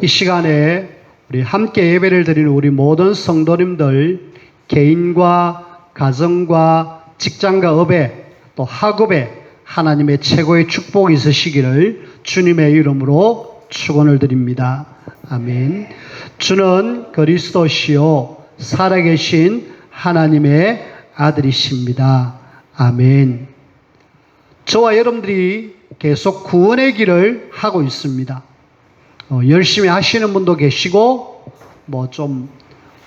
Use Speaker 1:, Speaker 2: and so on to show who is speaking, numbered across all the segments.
Speaker 1: 이 시간에 우리 함께 예배를 드리는 우리 모든 성도님들, 개인과 가정과 직장과 업에 또 학업에 하나님의 최고의 축복이 있으시기를 주님의 이름으로 축원을 드립니다. 아멘. 주는 그리스도시요 살아계신 하나님의 아들이십니다. 아멘. 저와 여러분들이 계속 구원의 길을 하고 있습니다. 열심히 하시는 분도 계시고 좀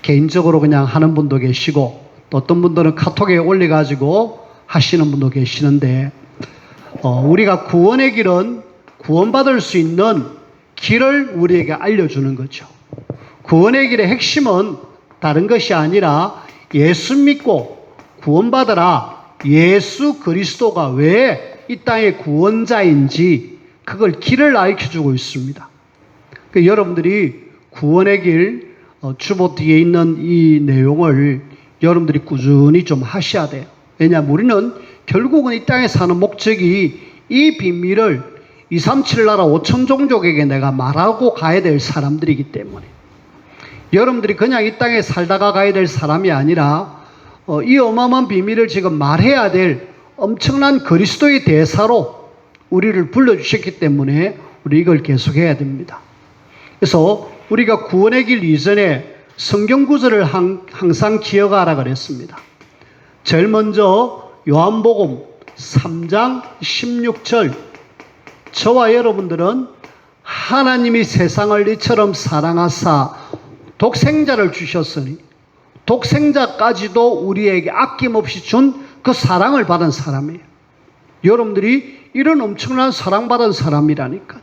Speaker 1: 개인적으로 그냥 하는 분도 계시고 또 어떤 분들은 카톡에 올려가지고 하시는 분도 계시는데 우리가 구원의 길은 구원받을 수 있는 길을 우리에게 알려주는 거죠. 구원의 길의 핵심은 다른 것이 아니라 예수 믿고 구원받으라, 예수 그리스도가 왜 이 땅의 구원자인지 그걸 길을 알려주고 있습니다. 여러분들이 구원의 길 주보 뒤에 있는 이 내용을 여러분들이 꾸준히 좀 하셔야 돼요. 왜냐하면 우리는 결국은 이 땅에 사는 목적이 이 비밀을 237 나라 5천 종족에게 내가 말하고 가야 될 사람들이기 때문에 여러분들이 그냥 이 땅에 살다가 가야 될 사람이 아니라 이 어마어마한 비밀을 지금 말해야 될 엄청난 그리스도의 대사로 우리를 불러주셨기 때문에 우리 이걸 계속해야 됩니다. 그래서 우리가 구원의 길 이전에 성경 구절을 항상 기억하라 그랬습니다. 제일 먼저 요한복음 3장 16절, 저와 여러분들은 하나님이 세상을 이처럼 사랑하사 독생자를 주셨으니 독생자까지도 우리에게 아낌없이 준 그 사랑을 받은 사람이에요. 여러분들이 이런 엄청난 사랑받은 사람이라니까요.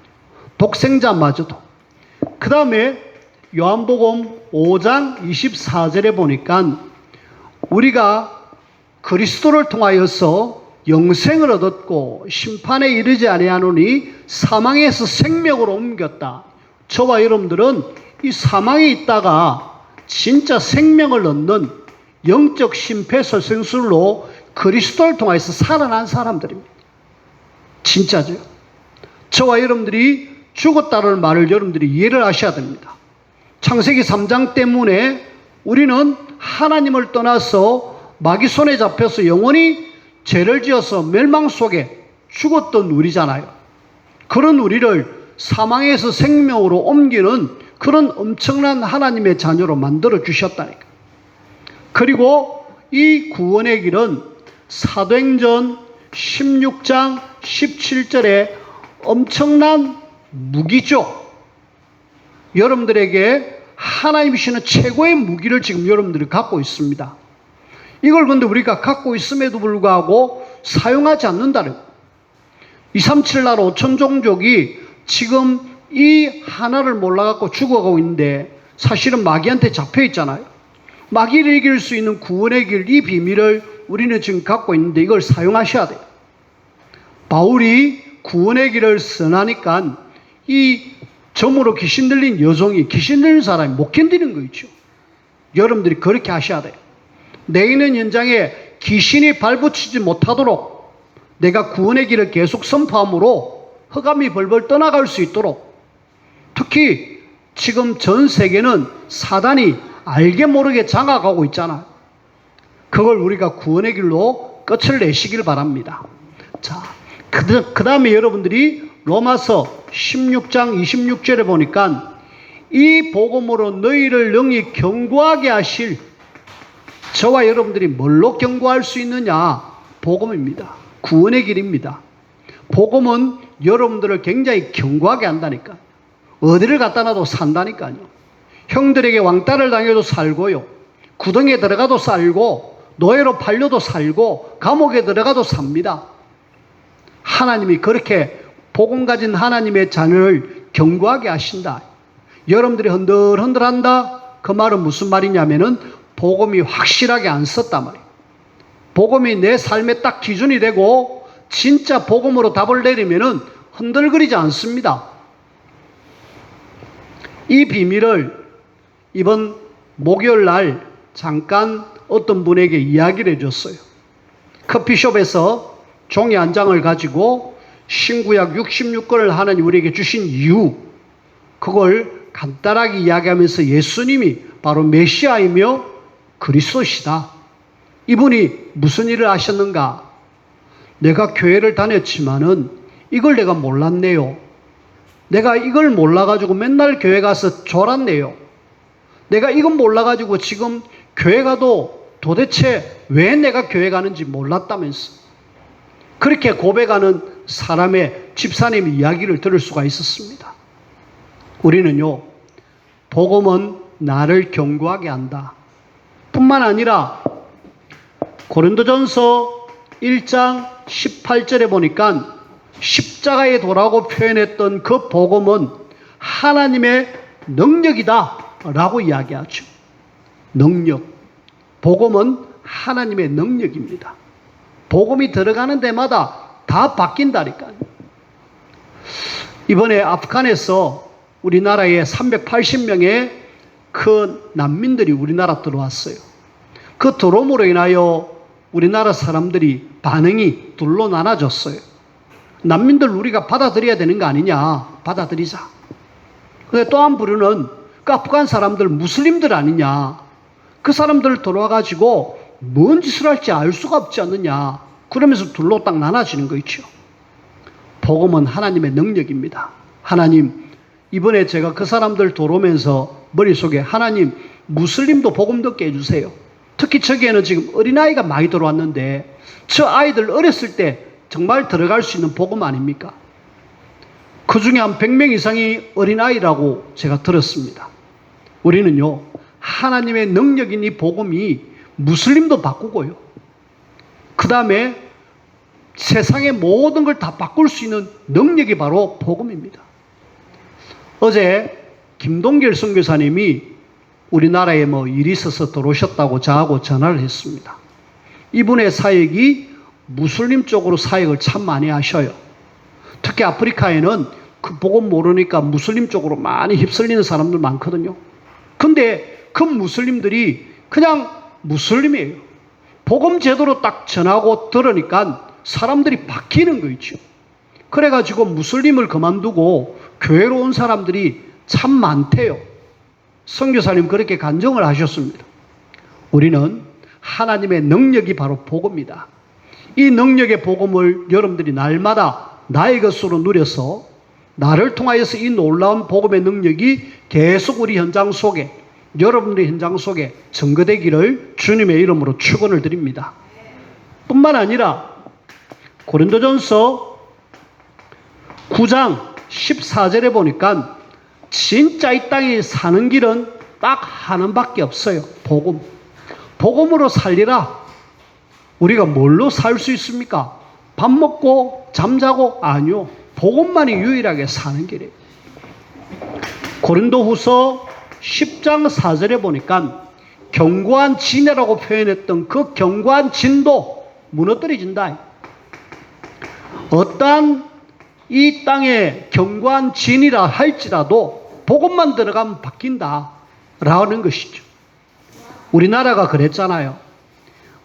Speaker 1: 독생자마저도. 그 다음에 요한복음 5장 24절에 보니까 우리가 그리스도를 통하여서 영생을 얻었고 심판에 이르지 아니하노니 사망에서 생명으로 옮겼다. 저와 여러분들은 이 사망에 있다가 진짜 생명을 얻는 영적 심폐소생술로 그리스도를 통해서 살아난 사람들입니다. 진짜죠. 저와 여러분들이 죽었다는 말을 여러분들이 이해를 하셔야 됩니다. 창세기 3장 때문에 우리는 하나님을 떠나서 마귀 손에 잡혀서 영원히 죄를 지어서 멸망 속에 죽었던 우리잖아요. 그런 우리를 사망에서 생명으로 옮기는 그런 엄청난 하나님의 자녀로 만들어 주셨다니까. 그리고 이 구원의 길은 사도행전 16장 17절에 엄청난 무기죠. 여러분들에게 하나님이 주시는 최고의 무기를 지금 여러분들이 갖고 있습니다. 이걸 근데 우리가 갖고 있음에도 불구하고 사용하지 않는다는 거예요. 237 나라 5천 종족이 지금 이 하나를 몰라갖고 죽어가고 있는데 사실은 마귀한테 잡혀 있잖아요. 마귀를 이길 수 있는 구원의 길, 이 비밀을 우리는 지금 갖고 있는데 이걸 사용하셔야 돼요. 바울이 구원의 길을 선하니까 이 점으로 귀신 들린 여종이, 귀신 들린 사람이 못 견디는 거 있죠. 여러분들이 그렇게 하셔야 돼요. 내 있는 현장에 귀신이 발붙이지 못하도록 내가 구원의 길을 계속 선포함으로 흑암이 벌벌 떠나갈 수 있도록, 특히 지금 전 세계는 사단이 알게 모르게 장악하고 있잖아요. 그걸 우리가 구원의 길로 끝을 내시길 바랍니다. 자, 그 다음에 여러분들이 로마서 16장 26절에 보니까 이 복음으로 너희를 능히 견고하게 하실, 저와 여러분들이 뭘로 견고할 수 있느냐? 복음입니다. 구원의 길입니다. 복음은 여러분들을 굉장히 견고하게 한다니까. 어디를 갖다 놔도 산다니까요. 형들에게 왕따를 당해도 살고요. 구덩이에 들어가도 살고, 노예로 팔려도 살고, 감옥에 들어가도 삽니다. 하나님이 그렇게 복음 가진 하나님의 자녀를 견고하게 하신다. 여러분들이 흔들흔들한다? 그 말은 무슨 말이냐면은 복음이 확실하게 안 썼단 말이에요. 복음이 내 삶의 딱 기준이 되고 진짜 복음으로 답을 내리면은 흔들거리지 않습니다. 이 비밀을 이번 목요일 날 잠깐 어떤 분에게 이야기를 해줬어요. 커피숍에서 종이 한 장을 가지고 신구약 66권을 하나님 우리에게 주신 이유, 그걸 간단하게 이야기하면서 예수님이 바로 메시아이며 그리스도시다. 이분이 무슨 일을 하셨는가? 내가 교회를 다녔지만은 이걸 내가 몰랐네요. 내가 이걸 몰라가지고 맨날 교회 가서 졸았네요. 내가 이건 몰라가지고 지금 교회 가도 도대체 왜 내가 교회 가는지 몰랐다면서. 그렇게 고백하는 사람의 집사님 이야기를 들을 수가 있었습니다. 우리는요, 복음은 나를 경고하게 한다. 뿐만 아니라 고린도전서 1장 18절에 보니까 십자가의 도라고 표현했던 그 복음은 하나님의 능력이다 라고 이야기하죠. 능력. 복음은 하나님의 능력입니다. 복음이 들어가는 데마다 다 바뀐다니까요. 이번에 아프간에서 우리나라에 380명의 그 난민들이 우리나라 들어왔어요. 그 들어옴으로 인하여 우리나라 사람들이 반응이 둘로 나눠졌어요. 난민들 우리가 받아들여야 되는 거 아니냐. 받아들이자. 근데 또 한 부류는 그 아프간 사람들 무슬림들 아니냐. 그 사람들 들어와가지고 뭔 짓을 할지 알 수가 없지 않느냐. 그러면서 둘로 딱 나눠지는 거 있죠. 복음은 하나님의 능력입니다. 하나님, 이번에 제가 그 사람들 들어오면서 머릿속에 하나님, 무슬림도 복음 듣게 해주세요. 특히 저기에는 지금 어린아이가 많이 들어왔는데 저 아이들 어렸을 때 정말 들어갈 수 있는 복음 아닙니까? 그 중에 한 100명 이상이 어린아이라고 제가 들었습니다. 우리는요, 하나님의 능력인 이 복음이 무슬림도 바꾸고요. 그 다음에 세상의 모든 걸 다 바꿀 수 있는 능력이 바로 복음입니다. 어제 김동길 선교사님이 우리나라에 일이 있어서 들어오셨다고 저하고 전화를 했습니다. 이분의 사역이 무슬림 쪽으로 사역을 참 많이 하셔요. 특히 아프리카에는 그 복음 모르니까 무슬림 쪽으로 많이 휩쓸리는 사람들 많거든요. 근데 그 무슬림들이 그냥 무슬림이에요. 복음 제대로 딱 전하고 들으니까 사람들이 바뀌는 거 있죠. 그래가지고 무슬림을 그만두고 교회로 온 사람들이 참 많대요. 선교사님 그렇게 간증을 하셨습니다. 우리는 하나님의 능력이 바로 복음이다. 이 능력의 복음을 여러분들이 날마다 나의 것으로 누려서 나를 통하여서 이 놀라운 복음의 능력이 계속 우리 현장 속에, 여러분들의 현장 속에 증거되기를 주님의 이름으로 축원을 드립니다. 뿐만 아니라 고린도전서 9장 14절에 보니까 진짜 이 땅에 사는 길은 딱 하나밖에 없어요. 복음. 복음으로 살리라. 우리가 뭘로 살 수 있습니까? 밥 먹고 잠자고? 아니요. 복음만이 유일하게 사는 길이에요. 고린도후서 10장 4절에 보니까 견고한 진이라고 표현했던 그 견고한 진도 무너뜨려진다. 어떠한 이 땅에 견고한 진이라 할지라도 복음만 들어가면 바뀐다라는 것이죠. 우리나라가 그랬잖아요.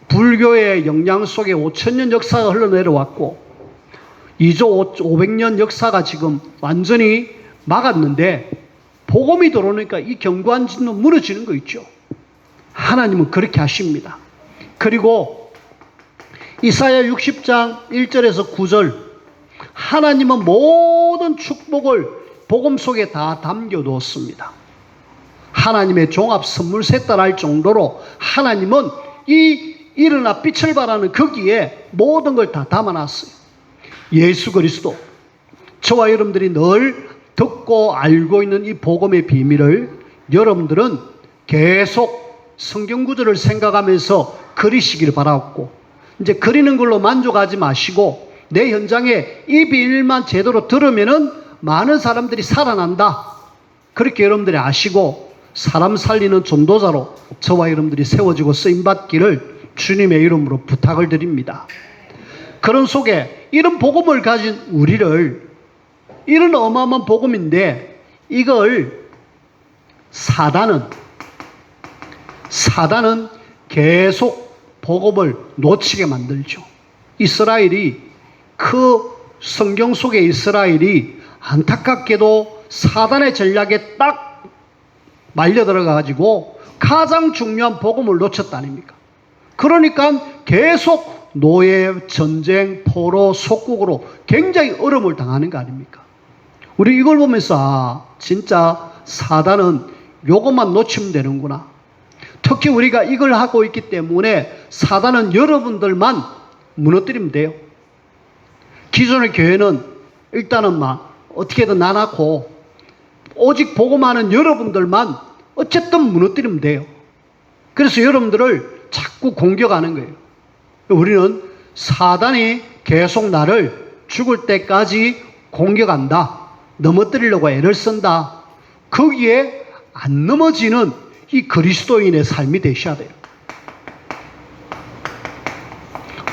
Speaker 1: 불교의 영향 속에 5,000년 역사가 흘러내려왔고 2조 500년 역사가 지금 완전히 막았는데 복음이 들어오니까 이 견고한 진도 무너지는 거 있죠. 하나님은 그렇게 하십니다. 그리고 이사야 60장 1절에서 9절 하나님은 모든 축복을 복음 속에 다 담겨두었습니다. 하나님의 종합 선물 세달할 정도로 하나님은 이 일어나 빛을 발하는 거기에 모든 걸 다 담아놨어요. 예수 그리스도, 저와 여러분들이 늘 듣고 알고 있는 이 복음의 비밀을 여러분들은 계속 성경 구절을 생각하면서 그리시기를 바라고, 이제 그리는 걸로 만족하지 마시고 내 현장에 이 비밀만 제대로 들으면은 많은 사람들이 살아난다. 그렇게 여러분들이 아시고 사람 살리는 전도자로 저와 여러분들이 세워지고 쓰임받기를 주님의 이름으로 부탁을 드립니다. 그런 속에 이런 복음을 가진 우리를, 이런 어마어마한 복음인데 이걸 사단은 계속 복음을 놓치게 만들죠. 이스라엘이, 그 성경 속의 이스라엘이 안타깝게도 사단의 전략에 딱 말려 들어가가지고 가장 중요한 복음을 놓쳤다 아닙니까? 그러니까 계속 노예, 전쟁, 포로, 속국으로 굉장히 어려움을 당하는 거 아닙니까? 우리 이걸 보면서 진짜 사단은 요것만 놓치면 되는구나. 특히 우리가 이걸 하고 있기 때문에 사단은 여러분들만 무너뜨리면 돼요. 기존의 교회는 일단은 막 어떻게든 나눠고 오직 복음하는 여러분들만 어쨌든 무너뜨리면 돼요. 그래서 여러분들을 자꾸 공격하는 거예요. 우리는 사단이 계속 나를 죽을 때까지 공격한다. 넘어뜨리려고 애를 쓴다. 거기에 안 넘어지는 이 그리스도인의 삶이 되셔야 돼요.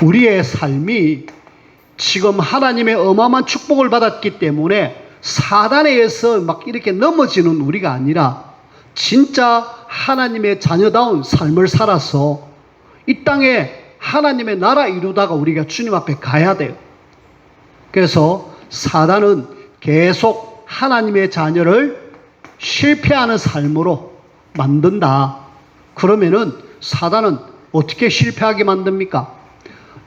Speaker 1: 우리의 삶이 지금 하나님의 어마어마한 축복을 받았기 때문에 사단에 의해서 막 이렇게 넘어지는 우리가 아니라 진짜 하나님의 자녀다운 삶을 살아서 이 땅에 하나님의 나라 이루다가 우리가 주님 앞에 가야 돼요. 그래서 사단은 계속 하나님의 자녀를 실패하는 삶으로 만든다. 그러면은 사단은 어떻게 실패하게 만듭니까?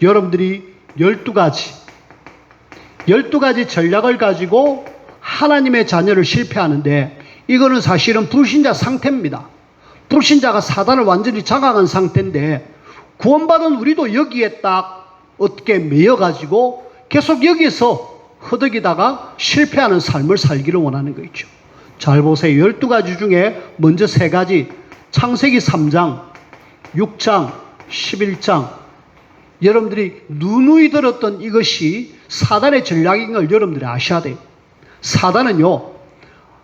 Speaker 1: 여러분들이 12가지 전략을 가지고 하나님의 자녀를 실패하는데 이거는 사실은 불신자 상태입니다. 불신자가 사단을 완전히 장악한 상태인데 구원받은 우리도 여기에 딱 어떻게 매여가지고 계속 여기서 허덕이다가 실패하는 삶을 살기를 원하는 거 있죠. 잘 보세요. 12가지 중에 먼저 3가지, 창세기 3장, 6장, 11장. 여러분들이 누누이 들었던 이것이 사단의 전략인 걸 여러분들이 아셔야 돼요. 사단은요,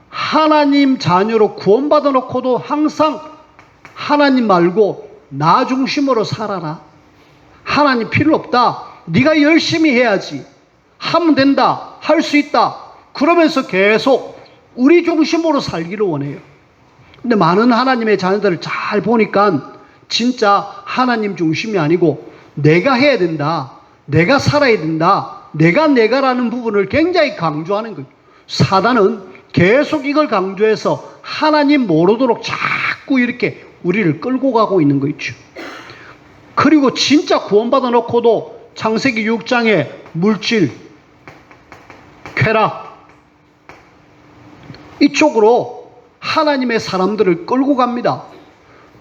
Speaker 1: 하나님 자녀로 구원받아 놓고도 항상 하나님 말고 나 중심으로 살아라. 하나님 필요 없다. 네가 열심히 해야지. 하면 된다. 할 수 있다. 그러면서 계속 우리 중심으로 살기를 원해요. 근데 많은 하나님의 자녀들을 잘 보니까 진짜 하나님 중심이 아니고 내가 해야 된다. 내가 살아야 된다. 내가라는 부분을 굉장히 강조하는 거예요. 사단은 계속 이걸 강조해서 하나님 모르도록 자꾸 이렇게 우리를 끌고 가고 있는 거 있죠. 그리고 진짜 구원받아 놓고도 창세기 6장에 물질, 쾌락 이쪽으로 하나님의 사람들을 끌고 갑니다.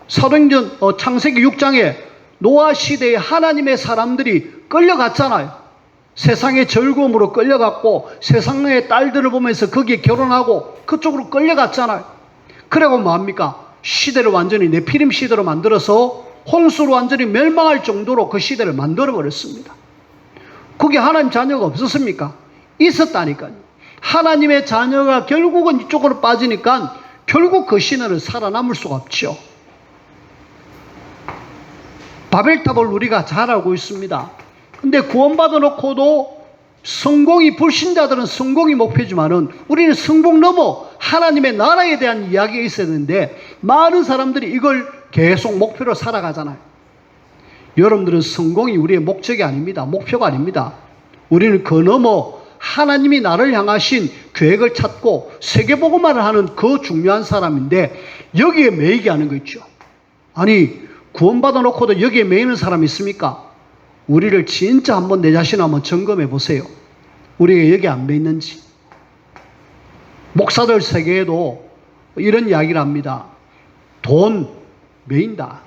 Speaker 1: 사도행전 창세기 6장에 노아 시대에 하나님의 사람들이 끌려갔잖아요. 세상의 즐거움으로 끌려갔고 세상의 딸들을 보면서 거기에 결혼하고 그쪽으로 끌려갔잖아요. 그리고 뭐합니까? 시대를 완전히 네피림 시대로 만들어서 홍수로 완전히 멸망할 정도로 그 시대를 만들어버렸습니다. 거기 하나님 자녀가 없었습니까? 있었다니까요. 하나님의 자녀가 결국은 이쪽으로 빠지니까 결국 그 시대는 살아남을 수가 없죠. 바벨탑을 우리가 잘 알고 있습니다. 근데 구원받아 놓고도 성공이, 불신자들은 성공이 목표지만은 우리는 성공 넘어 하나님의 나라에 대한 이야기가 있어야 되는데 많은 사람들이 이걸 계속 목표로 살아가잖아요. 여러분들은 성공이 우리의 목적이 아닙니다. 목표가 아닙니다. 우리는 그 넘어 하나님이 나를 향하신 계획을 찾고 세계복음화를 하는 그 중요한 사람인데 여기에 매이게 하는 거 있죠. 아니 구원받아 놓고도 여기에 매이는 사람이 있습니까? 우리를 진짜 한번 내 자신 한번 점검해 보세요. 우리가 여기 안 매이는지. 목사들 세계에도 이런 이야기를 합니다. 돈 매인다.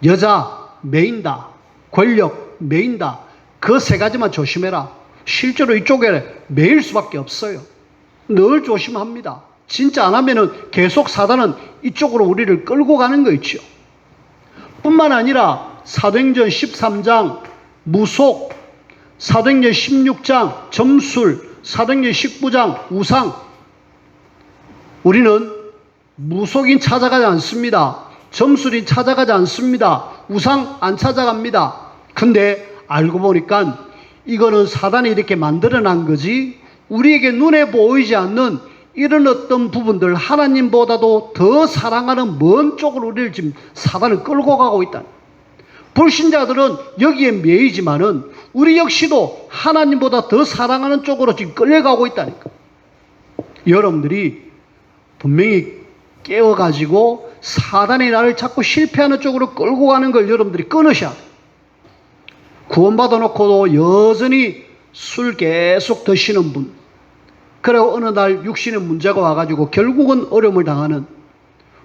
Speaker 1: 여자 매인다. 권력 매인다. 그 3가지만 조심해라. 실제로 이쪽에 매일 수밖에 없어요. 늘 조심합니다. 진짜 안 하면은 계속 사단은 이쪽으로 우리를 끌고 가는 거 있죠. 뿐만 아니라 사도행전 13장 무속, 사도행전 16장 점술, 사도행전 19장 우상. 우리는 무속인 찾아가지 않습니다. 점술인 찾아가지 않습니다. 우상 안 찾아갑니다. 근데 알고 보니까 이거는 사단이 이렇게 만들어낸 거지 우리에게 눈에 보이지 않는 이런 어떤 부분들 하나님보다도 더 사랑하는 먼 쪽으로 우리를 지금 사단을 끌고 가고 있다. 불신자들은 여기에 매이지만은 우리 역시도 하나님보다 더 사랑하는 쪽으로 지금 끌려가고 있다니까. 여러분들이 분명히 깨워가지고 사단이 나를 자꾸 실패하는 쪽으로 끌고 가는 걸 여러분들이 끊으셔야 돼요. 구원받아 놓고도 여전히 술 계속 드시는 분, 그리고 어느 날 육신의 문제가 와가지고 결국은 어려움을 당하는,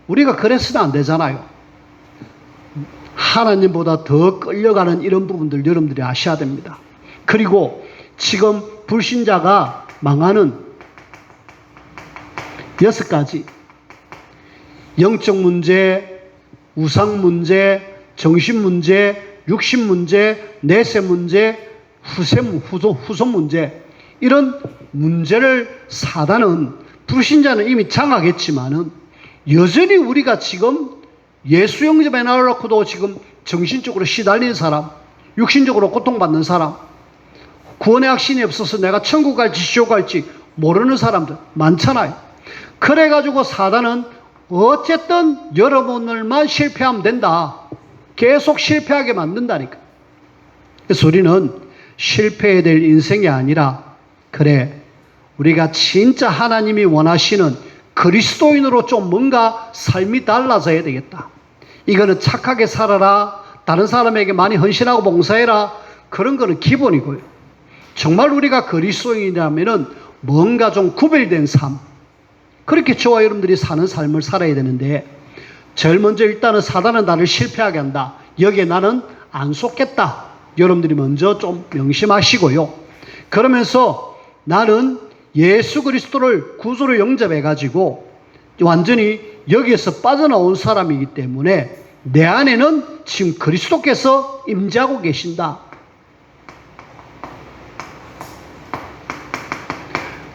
Speaker 1: 우리가 그래서는 안 되잖아요. 하나님보다 더 끌려가는 이런 부분들 여러분들이 아셔야 됩니다. 그리고 지금 불신자가 망하는 6가지, 영적 문제, 우상 문제, 정신 문제, 육신 문제, 내세 문제, 후손 문제, 이런 문제를 사단은, 불신자는 이미 장악했지만은 여전히 우리가 지금 예수 영접에 나와놓고도 지금 정신적으로 시달리는 사람, 육신적으로 고통받는 사람, 구원의 확신이 없어서 내가 천국 갈지 지옥 갈지 모르는 사람들 많잖아요. 그래가지고 사단은 어쨌든 여러분들만 실패하면 된다, 계속 실패하게 만든다니까. 그래서 우리는 실패해야 될 인생이 아니라, 그래, 우리가 진짜 하나님이 원하시는 그리스도인으로 좀 뭔가 삶이 달라져야 되겠다. 이거는 착하게 살아라, 다른 사람에게 많이 헌신하고 봉사해라, 그런 거는 기본이고요. 정말 우리가 그리스도인이라면은 뭔가 좀 구별된 삶, 그렇게 저와 여러분들이 사는 삶을 살아야 되는데, 제일 먼저 일단은 사단은 나를 실패하게 한다, 여기에 나는 안 속겠다, 여러분들이 먼저 좀 명심하시고요. 그러면서 나는 예수 그리스도를 구주로 영접해가지고 완전히 여기에서 빠져나온 사람이기 때문에 내 안에는 지금 그리스도께서 임재하고 계신다.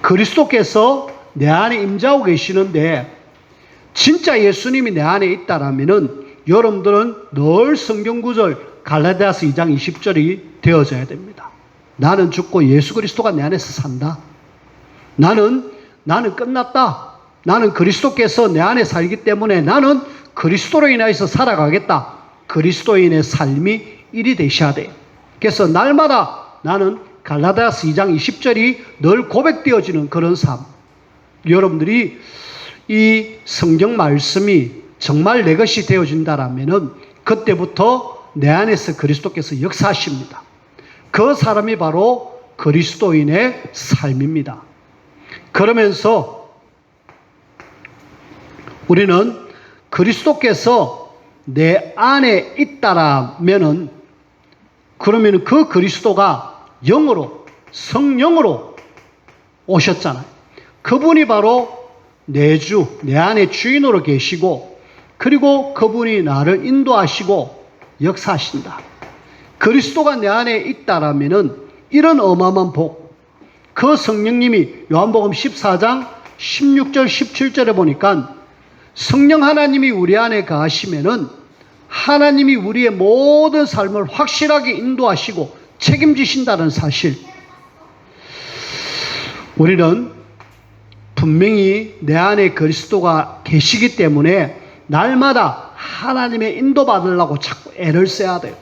Speaker 1: 그리스도께서 내 안에 임재하고 계시는데, 진짜 예수님이 내 안에 있다라면은 여러분들은 늘 성경 구절 갈라디아서 2장 20절이 되어져야 됩니다. 나는 죽고 예수 그리스도가 내 안에서 산다. 나는 끝났다. 나는 그리스도께서 내 안에 살기 때문에 나는 그리스도로 인하여서 살아가겠다. 그리스도인의 삶이 일이 되셔야 돼요. 그래서 날마다 나는 갈라디아서 2장 20절이 늘 고백되어지는 그런 삶. 여러분들이 이 성경 말씀이 정말 내 것이 되어진다라면은 그때부터 내 안에서 그리스도께서 역사하십니다. 그 사람이 바로 그리스도인의 삶입니다. 그러면서 우리는 그리스도께서 내 안에 있다라면은, 그러면 그 그리스도가 영으로, 성령으로 오셨잖아요. 그분이 바로 내 주, 내 안에 주인으로 계시고, 그리고 그분이 나를 인도하시고 역사하신다. 그리스도가 내 안에 있다라면은 이런 어마어마한 복, 그 성령님이 요한복음 14장 16절 17절에 보니까 성령 하나님이 우리 안에 거하시면은 하나님이 우리의 모든 삶을 확실하게 인도하시고 책임지신다는 사실. 우리는 분명히 내 안에 그리스도가 계시기 때문에 날마다 하나님의 인도받으려고 자꾸 애를 써야 돼요.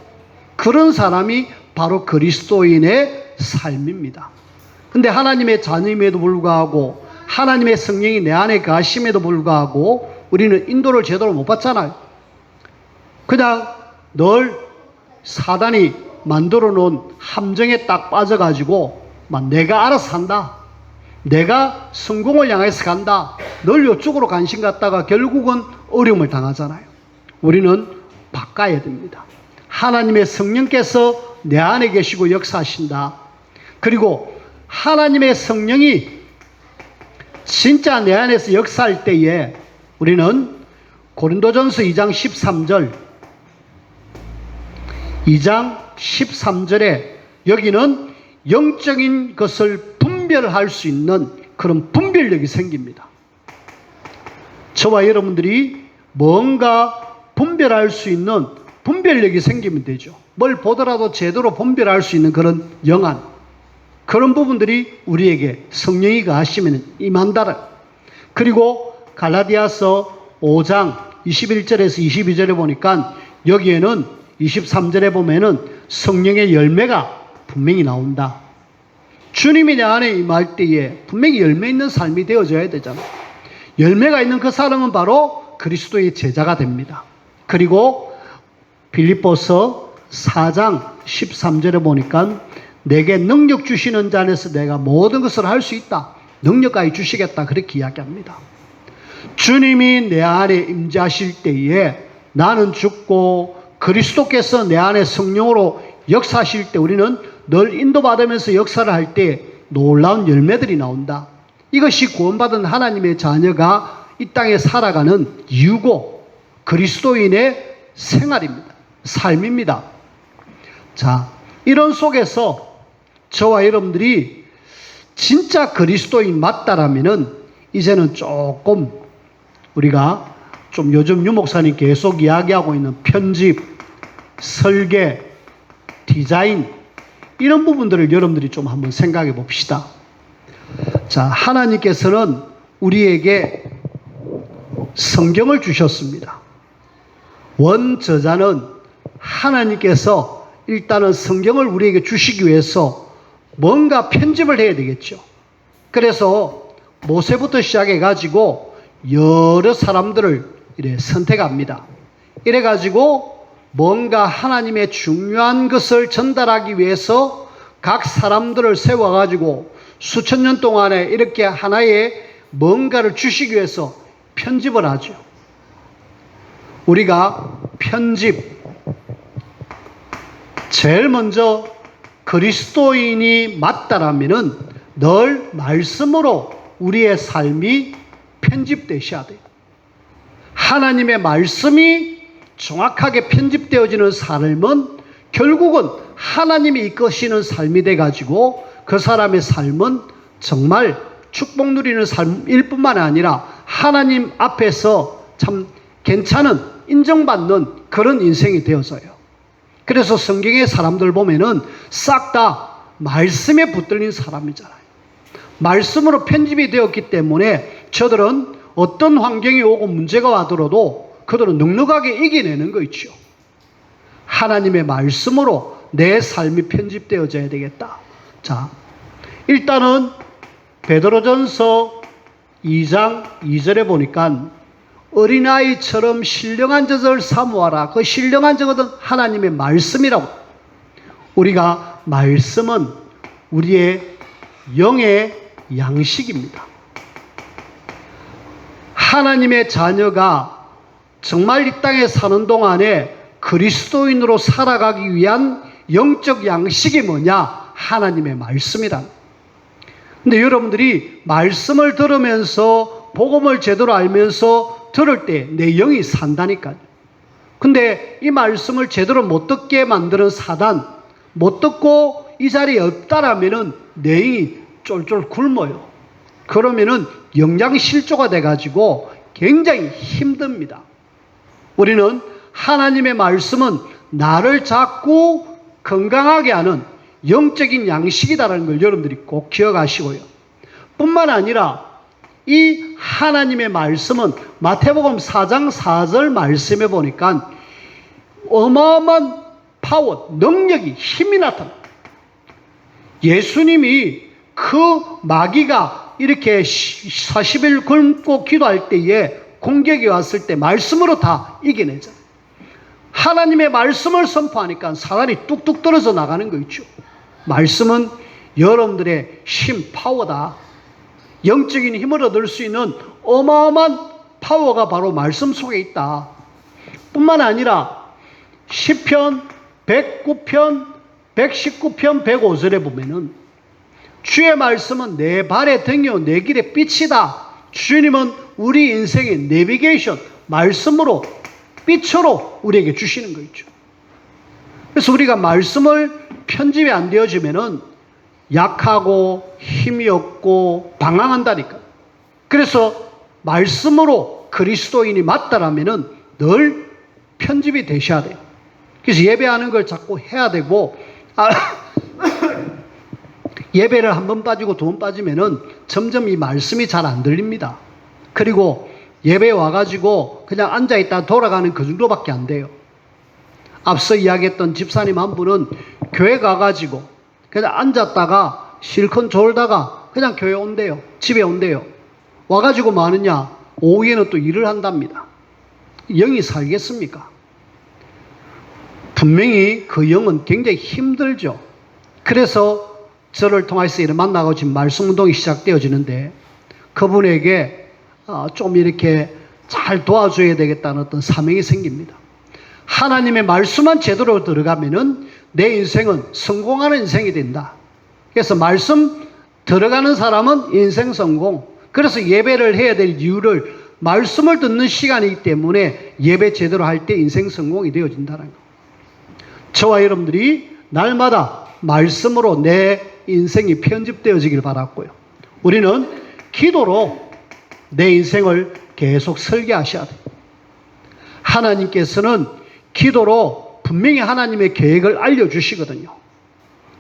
Speaker 1: 그런 사람이 바로 그리스도인의 삶입니다. 근데 하나님의 자녀임에도 불구하고, 하나님의 성령이 내 안에 거하심에도 불구하고 우리는 인도를 제대로 못 받잖아요. 그냥 늘 사단이 만들어 놓은 함정에 딱 빠져가지고 막 내가 알아서 한다, 내가 성공을 향해서 간다, 늘 이쪽으로 관심 갖다가 결국은 어려움을 당하잖아요. 우리는 바꿔야 됩니다. 하나님의 성령께서 내 안에 계시고 역사하신다. 그리고 하나님의 성령이 진짜 내 안에서 역사할 때에 우리는 고린도전서 2장 13절에 여기는 영적인 것을 분별할 수 있는 그런 분별력이 생깁니다. 저와 여러분들이 뭔가 분별할 수 있는 분별력이 생기면 되죠. 뭘 보더라도 제대로 분별할 수 있는 그런 영안, 그런 부분들이 우리에게 성령이 거하시면 임한다는. 그리고 갈라디아서 5장 21절에서 22절에 보니까 여기에는 23절에 보면은 성령의 열매가 분명히 나온다. 주님이 내 안에 임할 때에 분명히 열매 있는 삶이 되어져야 되잖아요. 열매가 있는 그 사람은 바로 그리스도의 제자가 됩니다. 그리고 빌립보서 4장 13절에 보니까 내게 능력 주시는 자 안에서 내가 모든 것을 할 수 있다. 능력까지 주시겠다. 그렇게 이야기합니다. 주님이 내 안에 임재하실 때에 나는 죽고 그리스도께서 내 안에 성령으로 역사하실 때 우리는 늘 인도받으면서 역사를 할 때 놀라운 열매들이 나온다. 이것이 구원받은 하나님의 자녀가 이 땅에 살아가는 이유고 그리스도인의 생활입니다. 삶입니다. 자, 이런 속에서 저와 여러분들이 진짜 그리스도인 맞다라면은 이제는 조금 우리가 좀 요즘 유 목사님 계속 이야기하고 있는 편집, 설계, 디자인 이런 부분들을 여러분들이 좀 한번 생각해 봅시다. 자, 하나님께서는 우리에게 성경을 주셨습니다. 원저자는 하나님께서 일단은 성경을 우리에게 주시기 위해서 뭔가 편집을 해야 되겠죠. 그래서 모세부터 시작해 가지고 여러 사람들을 이래 선택합니다. 이래 가지고 뭔가 하나님의 중요한 것을 전달하기 위해서 각 사람들을 세워 가지고 수천 년 동안에 이렇게 하나의 뭔가를 주시기 위해서 편집을 하죠. 우리가 편집, 제일 먼저 그리스도인이 맞다라면은 늘 말씀으로 우리의 삶이 편집되셔야 돼요. 하나님의 말씀이 정확하게 편집되어지는 삶은 결국은 하나님이 이끄시는 삶이 돼가지고 그 사람의 삶은 정말 축복 누리는 삶일 뿐만 아니라 하나님 앞에서 참 괜찮은 인정받는 그런 인생이 되어서요. 그래서 성경의 사람들 보면은 싹 다 말씀에 붙들린 사람이잖아요. 말씀으로 편집이 되었기 때문에 저들은 어떤 환경이 오고 문제가 와더라도 그들은 넉넉하게 이겨내는 거 있죠. 하나님의 말씀으로 내 삶이 편집되어져야 되겠다. 자, 일단은 베드로전서 2장 2절에 보니까 어린아이처럼 신령한 젖을 사모하라. 그 신령한 젖은 하나님의 말씀이라고. 우리가 말씀은 우리의 영의 양식입니다. 하나님의 자녀가 정말 이 땅에 사는 동안에 그리스도인으로 살아가기 위한 영적 양식이 뭐냐? 하나님의 말씀이란. 근데 여러분들이 말씀을 들으면서 복음을 제대로 알면서 들을 때 내 영이 산다니까요. 근데 이 말씀을 제대로 못 듣게 만드는 사단, 못 듣고 이 자리에 없다라면은 내 영이 쫄쫄 굶어요. 그러면은 영양실조가 돼가지고 굉장히 힘듭니다. 우리는 하나님의 말씀은 나를 자꾸 건강하게 하는 영적인 양식이다라는 걸 여러분들이 꼭 기억하시고요. 뿐만 아니라 이 하나님의 말씀은 마태복음 4장 4절 말씀에 보니까 어마어마한 파워, 능력이, 힘이 나타납니다. 예수님이 그 마귀가 이렇게 40일 굶고 기도할 때에 공격이 왔을 때 말씀으로 다 이겨내잖아요. 하나님의 말씀을 선포하니까 사단이 뚝뚝 떨어져 나가는 거 있죠. 말씀은 여러분들의 힘, 파워다. 영적인 힘을 얻을 수 있는 어마어마한 파워가 바로 말씀 속에 있다. 뿐만 아니라 시편 109편, 119편, 105절에 보면은 주의 말씀은 내 발의 등이요 내 길의 빛이다. 주님은 우리 인생의 내비게이션, 말씀으로, 빛으로 우리에게 주시는 거 있죠. 그래서 우리가 말씀을 편집이 안 되어지면은 약하고 힘이 없고 방황한다니까. 그래서 말씀으로 그리스도인이 맞다라면은 늘 편집이 되셔야 돼요. 그래서 예배하는 걸 자꾸 해야 되고, 예배를 한 번 빠지고 두 번 빠지면은 점점 이 말씀이 잘 안 들립니다. 그리고 예배에 와가지고 그냥 앉아있다 돌아가는 그 정도밖에 안 돼요. 앞서 이야기했던 집사님 한 분은 교회 가가지고 그냥 앉았다가 실컷 졸다가 그냥 교회 온대요. 집에 온대요. 와가지고 뭐 하느냐? 오후에는 또 일을 한답니다. 영이 살겠습니까? 분명히 그 영은 굉장히 힘들죠. 그래서 저를 통해서 이를 만나고 지금 말씀운동이 시작되어지는데 그분에게 좀 이렇게 잘 도와줘야 되겠다는 어떤 사명이 생깁니다. 하나님의 말씀만 제대로 들어가면은 내 인생은 성공하는 인생이 된다. 그래서 말씀 들어가는 사람은 인생 성공. 그래서 예배를 해야 될 이유를 말씀을 듣는 시간이기 때문에 예배 제대로 할 때 인생 성공이 되어진다는 거. 저와 여러분들이 날마다 말씀으로 내 인생이 편집되어지길 바랐고요. 우리는 기도로 내 인생을 계속 설계하셔야 돼요. 하나님께서는 기도로 분명히 하나님의 계획을 알려주시거든요.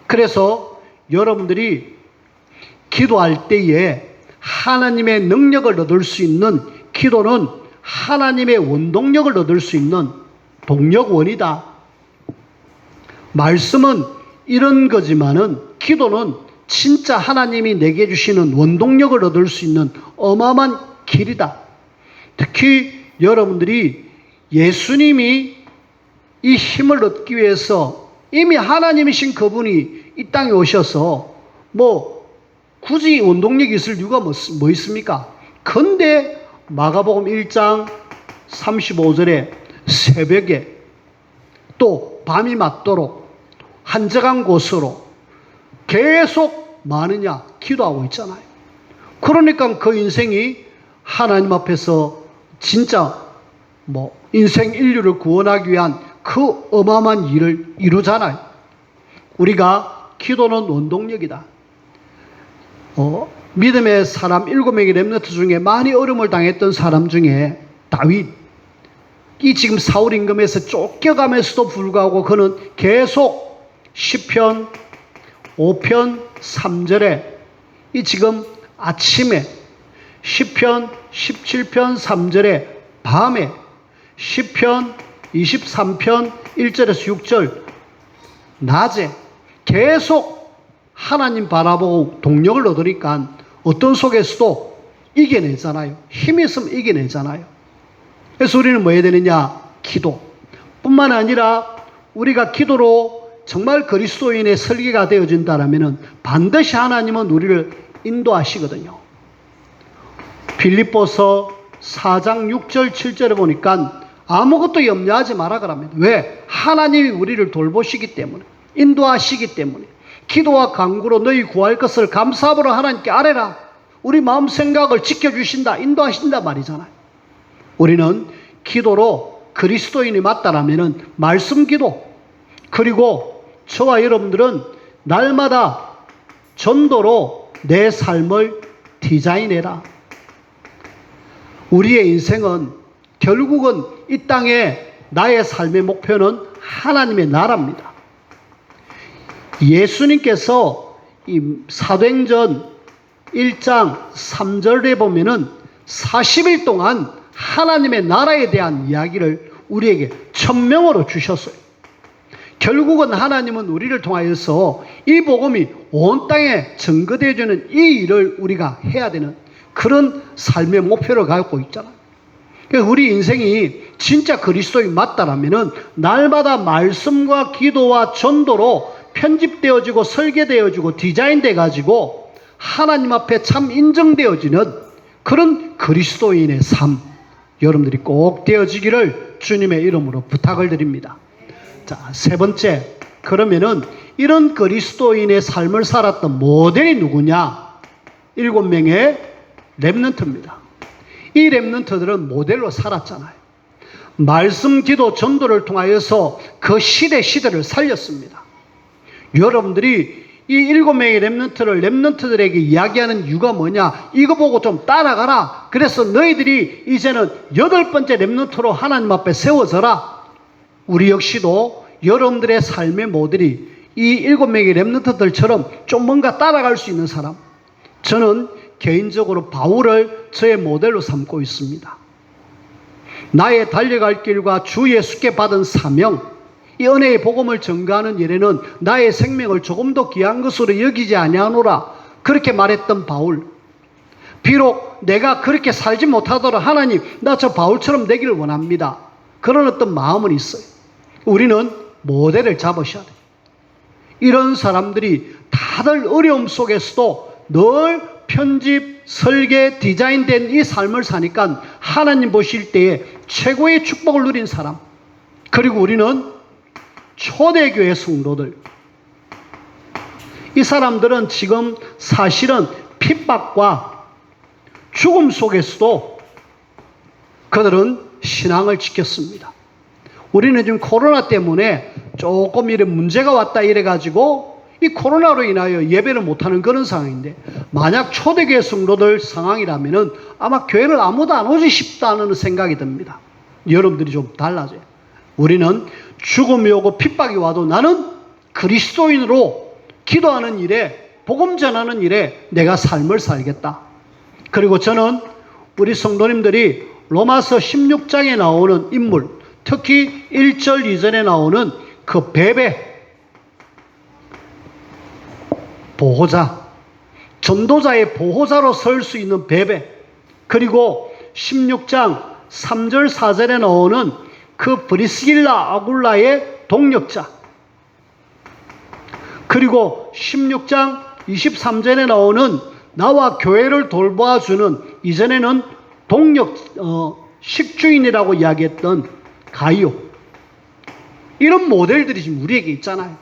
Speaker 1: 그래서 여러분들이 기도할 때에 하나님의 능력을 얻을 수 있는 기도는 하나님의 원동력을 얻을 수 있는 동력원이다. 말씀은 이런 거지만은 기도는 진짜 하나님이 내게 주시는 원동력을 얻을 수 있는 어마어마한 길이다. 특히 여러분들이 예수님이 이 힘을 얻기 위해서 이미 하나님이신 그분이 이 땅에 오셔서 굳이 원동력이 있을 이유가 뭐 있습니까? 근데 마가복음 1장 35절에 새벽에 또 밤이 맞도록 한적한 곳으로 계속 많으냐 기도하고 있잖아요. 그러니까 그 인생이 하나님 앞에서 진짜 인생 인류를 구원하기 위한 그 어마어마한 일을 이루잖아요. 우리가 기도는 원동력이다. 믿음의 사람 7명의 렘넌트 중에 많이 어려움을 당했던 사람 중에 다윗, 이 지금 사울 임금에서 쫓겨가면서도 불구하고 그는 계속 시편 5편 3절에 이 지금 아침에 시편 17편 3절에 밤에 시편 23편 1절에서 6절 낮에 계속 하나님 바라보고 동력을 얻으니까 어떤 속에서도 이겨내잖아요. 힘이 있으면 이겨내잖아요. 그래서 우리는 뭐 해야 되느냐? 기도. 뿐만 아니라 우리가 기도로 정말 그리스도인의 설계가 되어진다면 반드시 하나님은 우리를 인도하시거든요. 빌립보서 4장 6절 7절에 보니까 아무것도 염려하지 마라 그럽니다. 왜? 하나님이 우리를 돌보시기 때문에, 인도하시기 때문에. 기도와 간구로 너희 구할 것을 감사함으로 하나님께 아뢰라. 우리 마음 생각을 지켜주신다, 인도하신다 말이잖아요. 우리는 기도로 그리스도인이 맞다라면 말씀 기도, 그리고 저와 여러분들은 날마다 전도로 내 삶을 디자인해라. 우리의 인생은 결국은 이 땅에 나의 삶의 목표는 하나님의 나라입니다. 예수님께서 이 사도행전 1장 3절에 보면은 40일 동안 하나님의 나라에 대한 이야기를 우리에게 천명으로 주셨어요. 결국은 하나님은 우리를 통하여서 이 복음이 온 땅에 증거되어지는 이 일을 우리가 해야 되는 그런 삶의 목표를 갖고 있잖아요. 우리 인생이 진짜 그리스도인 맞다라면은 날마다 말씀과 기도와 전도로 편집되어지고 설계되어지고 디자인돼 가지고 하나님 앞에 참 인정되어지는 그런 그리스도인의 삶, 여러분들이 꼭 되어지기를 주님의 이름으로 부탁을 드립니다. 자, 세 번째, 그러면은 이런 그리스도인의 삶을 살았던 모델이 누구냐? 7명의 렘넌트입니다. 이 렘넌트들은 모델로 살았잖아요. 말씀, 기도, 전도를 통하여서 그 시대를 살렸습니다. 여러분들이 이 7명의 렘넌트들에게 이야기하는 이유가 뭐냐? 이거 보고 좀 따라가라. 그래서 너희들이 이제는 8번째 렘넌트로 하나님 앞에 세워져라. 우리 역시도 여러분들의 삶의 모델이 이 7명의 렘넌트들처럼 좀 뭔가 따라갈 수 있는 사람. 저는 개인적으로 바울을 저의 모델로 삼고 있습니다. 나의 달려갈 길과 주 예수께 받은 사명, 이 은혜의 복음을 전가하는 일에는 나의 생명을 조금 더 귀한 것으로 여기지 아니하노라. 그렇게 말했던 바울. 비록 내가 그렇게 살지 못하더라도 하나님, 나 저 바울처럼 되기를 원합니다. 그런 어떤 마음은 있어요. 우리는 모델을 잡으셔야 돼요. 이런 사람들이 다들 어려움 속에서도 늘 편집, 설계, 디자인된 이 삶을 사니까 하나님 보실 때에 최고의 축복을 누린 사람. 그리고 우리는 초대교회 성도들. 이 사람들은 지금 사실은 핍박과 죽음 속에서도 그들은 신앙을 지켰습니다. 우리는 지금 코로나 때문에 조금 이런 문제가 왔다 이래가지고 이 코로나로 인하여 예배를 못하는 그런 상황인데, 만약 초대교회 성도들 상황이라면은 아마 교회를 아무도 안 오지 싶다는 생각이 듭니다. 여러분들이 좀 달라져요. 우리는 죽음이 오고 핍박이 와도 나는 그리스도인으로 기도하는 일에, 복음 전하는 일에 내가 삶을 살겠다. 그리고 저는 우리 성도님들이 로마서 16장에 나오는 인물, 특히 1절 2절에 나오는 그 베베, 보호자, 전도자의 보호자로 설 수 있는 베베, 그리고 16장 3절 4절에 나오는 그 브리스길라 아굴라의 동력자, 그리고 16장 23절에 나오는 나와 교회를 돌봐주는, 이전에는 식주인이라고 이야기했던 가이오. 이런 모델들이 지금 우리에게 있잖아요.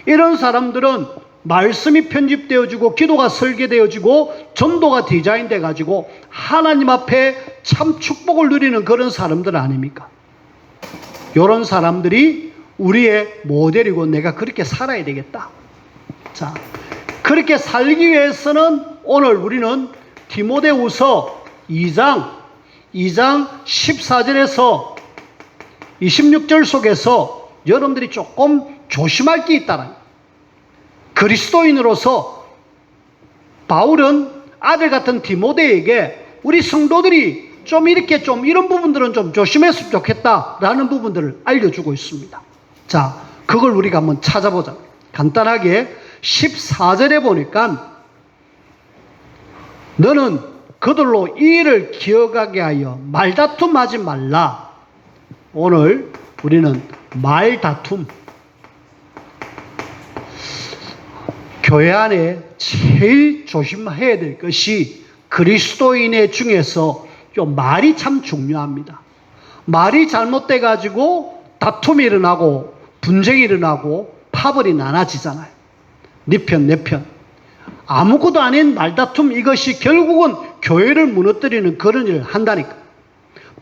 Speaker 1: 이런 사람들은 말씀이 편집되어지고 기도가 설계되어지고 전도가 디자인돼 가지고 하나님 앞에 참 축복을 누리는 그런 사람들 아닙니까? 이런 사람들이 우리의 모델이고 내가 그렇게 살아야 되겠다. 자, 그렇게 살기 위해서는 오늘 우리는 디모데후서 2장 14절에서 26절 속에서 여러분들이 조금 조심할 게 있다는, 그리스도인으로서 바울은 아들 같은 디모데에게 우리 성도들이 좀 이런 부분들은 좀 조심했으면 좋겠다라는 부분들을 알려주고 있습니다. 자, 그걸 우리가 한번 찾아보자. 간단하게 14절에 보니까 너는 그들로 이 일을 기억하게 하여 말다툼하지 말라. 오늘 우리는 말다툼, 교회 안에 제일 조심해야 될 것이 그리스도인의 중에서 좀 말이 참 중요합니다. 말이 잘못돼 가지고 다툼이 일어나고 분쟁이 일어나고 파벌이 나눠지잖아요. 네 편, 내 편. 아무것도 아닌 말다툼, 이것이 결국은 교회를 무너뜨리는 그런 일을 한다니까.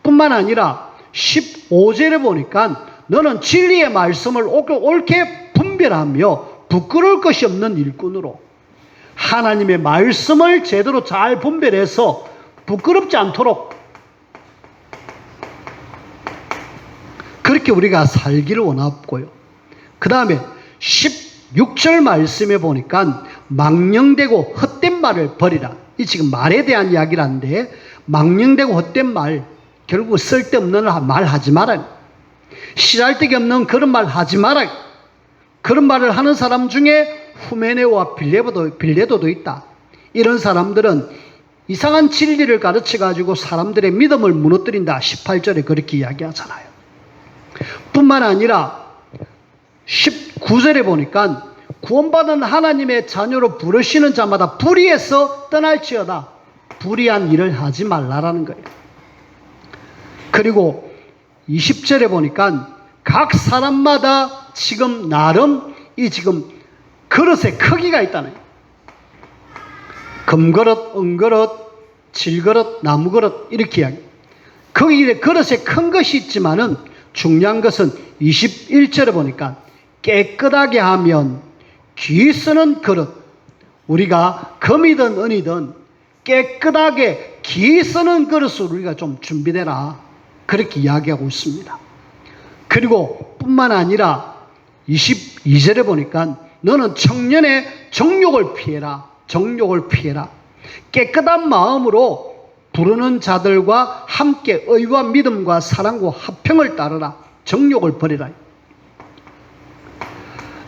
Speaker 1: 뿐만 아니라 15절에 보니까 너는 진리의 말씀을 옳게 분별하며 부끄러울 것이 없는 일꾼으로, 하나님의 말씀을 제대로 잘 분별해서 부끄럽지 않도록 그렇게 우리가 살기를 원하고요. 그 다음에 16절 말씀에 보니까 망령되고 헛된 말을 버리라. 이 지금 말에 대한 이야기라는데, 망령되고 헛된 말, 결국 쓸데없는 말 하지 마라. 씨알데기 없는 그런 말 하지 마라. 그런 말을 하는 사람 중에 후메네오와 빌레도도 있다. 이런 사람들은 이상한 진리를 가르쳐가지고 사람들의 믿음을 무너뜨린다. 18절에 그렇게 이야기하잖아요. 뿐만 아니라 19절에 보니까 구원받은 하나님의 자녀로 부르시는 자마다 불의해서 떠날지어다. 불의한 일을 하지 말라라는 거예요. 그리고 20절에 보니까 각 사람마다 지금 나름 이 지금 그릇의 크기가 있다는 거예요. 금그릇, 은그릇, 질그릇, 나무그릇 이렇게 이야기해요. 거기에 그릇에 큰 것이 있지만은 중요한 것은 21절에 보니까 깨끗하게 하면 귀 쓰는 그릇, 우리가 금이든 은이든 깨끗하게 귀 쓰는 그릇을 우리가 좀 준비되라, 그렇게 이야기하고 있습니다. 그리고 뿐만 아니라 22절에 보니까 너는 청년의 정욕을 피해라. 정욕을 피해라. 깨끗한 마음으로 부르는 자들과 함께 의와 믿음과 사랑과 화평을 따르라. 정욕을 버리라.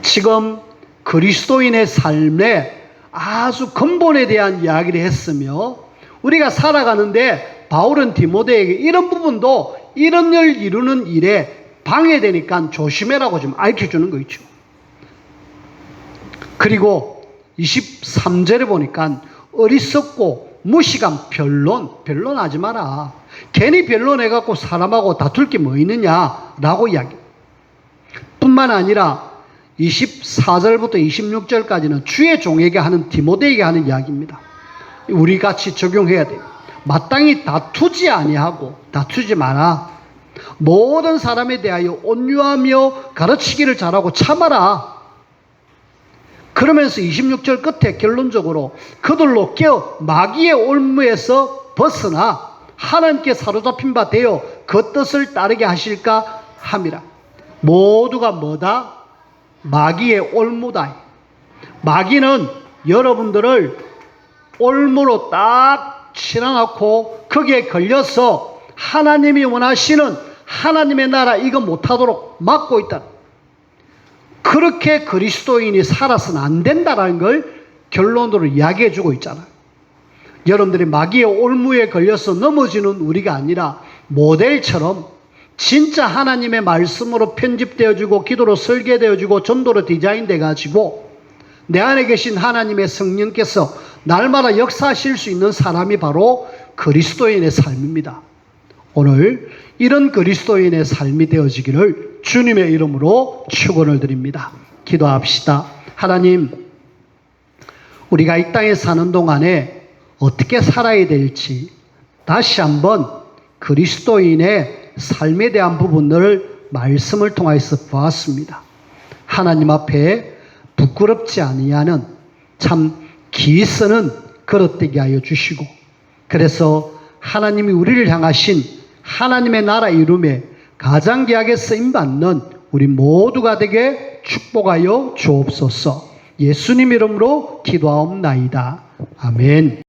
Speaker 1: 지금 그리스도인의 삶에 아주 근본에 대한 이야기를 했으며 우리가 살아가는데 바울은 디모데에게 이런 부분도 이런 일 이루는 일에 방해되니까 조심해라고 좀 알려주는 거 있죠. 그리고 23절에 보니까 어리석고 무식한 변론하지 마라. 괜히 변론해갖고 사람하고 다툴 게 뭐 있느냐라고 이야기. 뿐만 아니라 24절부터 26절까지는 주의 종에게 하는 디모데에게 하는 이야기입니다. 우리 같이 적용해야 돼요. 마땅히 다투지 아니하고 다투지 마라. 모든 사람에 대하여 온유하며 가르치기를 잘하고 참아라. 그러면서 26절 끝에 결론적으로 그들로 깨어 마귀의 올무에서 벗어나 하나님께 사로잡힌 바 되어 그 뜻을 따르게 하실까 함이라. 모두가 뭐다? 마귀의 올무다. 마귀는 여러분들을 올무로 딱 치러놓고 거기에 걸려서 하나님이 원하시는 하나님의 나라 이거 못하도록 막고 있다. 그렇게 그리스도인이 살아서는 안 된다는 걸 결론으로 이야기해 주고 있잖아요. 여러분들이 마귀의 올무에 걸려서 넘어지는 우리가 아니라 모델처럼 진짜 하나님의 말씀으로 편집되어지고 기도로 설계되어지고 전도로 디자인돼가지고 내 안에 계신 하나님의 성령께서 날마다 역사하실 수 있는 사람이 바로 그리스도인의 삶입니다. 오늘 이런 그리스도인의 삶이 되어지기를 주님의 이름으로 축원을 드립니다. 기도합시다. 하나님, 우리가 이 땅에 사는 동안에 어떻게 살아야 될지 다시 한번 그리스도인의 삶에 대한 부분을 말씀을 통해서 보았습니다. 하나님 앞에 부끄럽지 아니하는 참 기쓰는 그릇되게 하여 주시고, 그래서 하나님이 우리를 향하신 하나님의 나라 이름에 가장 귀하게 쓰임받는 우리 모두가 되게 축복하여 주옵소서. 예수님 이름으로 기도하옵나이다. 아멘.